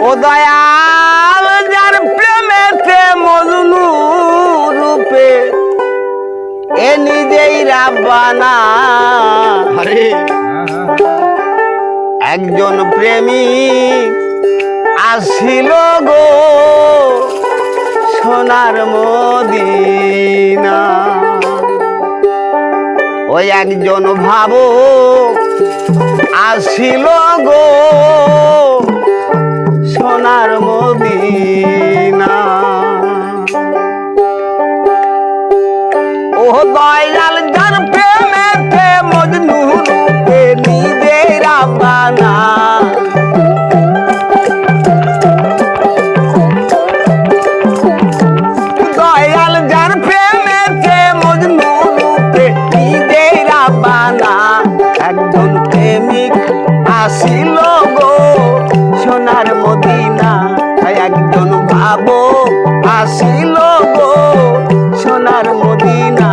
ও দয়াল যার প্রেমেতে মজনু রূপে এ নিজেই রাব্বানা। আরে একজন প্রেমিক আসিল গো সোনার মদিনা। ওই একজন ভাবুক আসিল গো সোনার মদিনা। ও দয়াল যার প্রেমেতে মজনু রূপে নিজেই রাব্বানা। দয়াল যার প্রেমেতে মজনু রূপে নিজেই রাব্বানা। একজন প্রেমিক আসিল গো সোনার মদিনা। একজন ভাবুক আসিল গো সোনার মদিনা।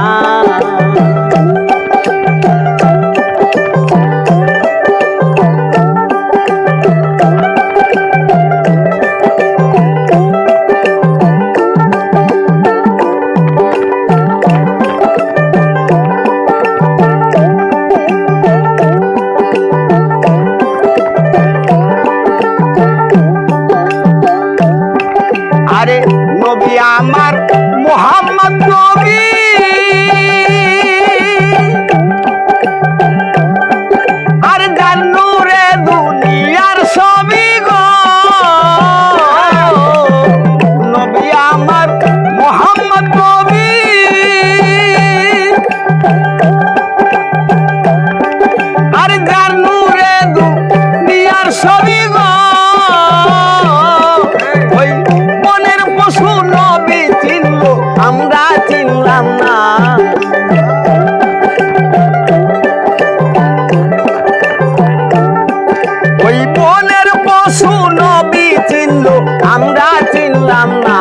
আরে নবী আমার মুহাম্মদ নবী, আর যার নূরে দুনিয়ার ছবি গো। নবী আমার মুহাম্মদ নবী, আর যার নূরে দুনিয়ার ছবি গো। আমরা চিনলাম না। ওই বনের পশু নবী চিনল আমরা চিনলাম না।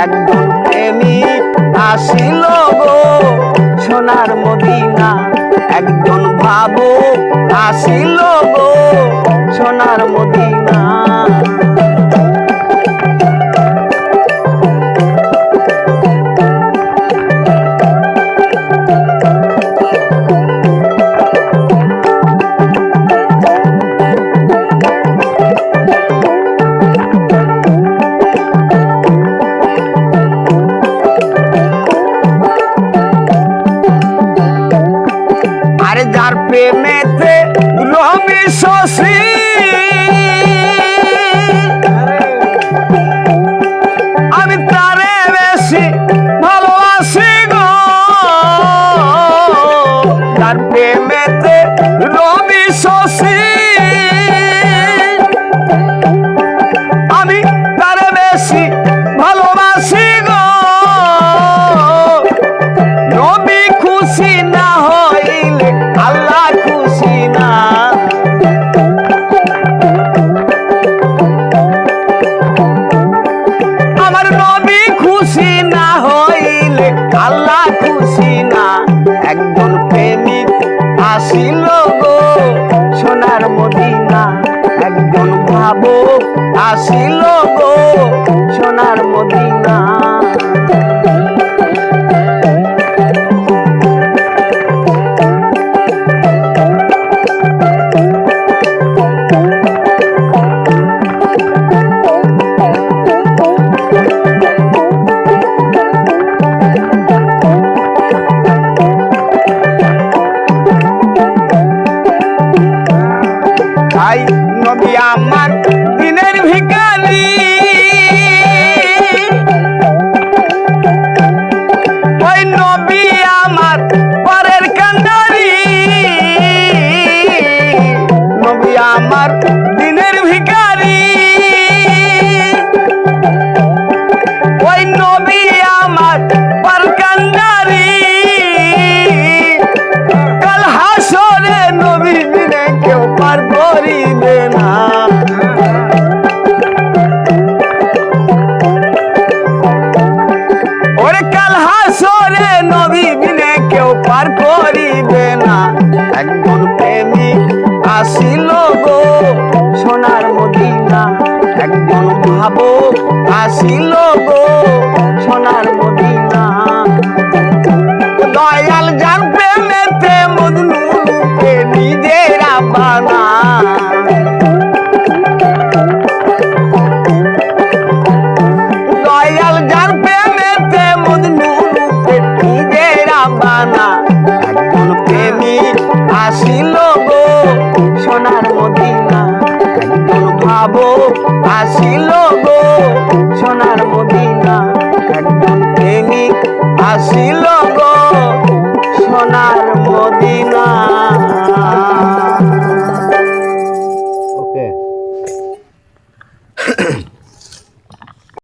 একজন প্রেমিক আসিল গো সোনার মদিনা। একজন ভাবুক আসিল গো সোনার মদিনা। যার প্রেমেতে রবি শশী, আমি তারে বেশি ভালোবাসি গো। যার প্রেমেতে রবি শশী, আমি তারে বেশি ভালোবাসি গো। নবী খুশি না হইলে আল্লাহ খুশি না। আমার নবী খুশি না হইলে আল্লাহ খুশি না। একজন প্রেমিক আসিল গো সোনার মদিনা। একজন ভাবুক আসিল গো সোনার মদিনা। নবী আমার দিনের ভিখারি, ওই নবী আমার পরের কান্ডারি। নবী আমার দিনের ভিখারি, ওই নবী আমার পর কান্ডারি। কাল হাসরে নবী বিনে কেউ পার করিবে না। ওরে কাল হাসরে নবী বিনে কেউ পার করিবে না। একজন প্রেমিক আসিল গো সোনার মদিনা। একজন একজন ভাবুক আসিল গো সোনার মদিনা। দয়াল যার প্রেমেতে মজনু রূপে নিজেরা বানা। দয়াল যার প্রেমেতে মজনু রূপে নিজেরা বানা। একজন প্রেমিক আসিল গো সোনার মদিনা। একজন ভাবুক আসিল গো সোনার মদিনা। একজন প্রেমিক আসিল গো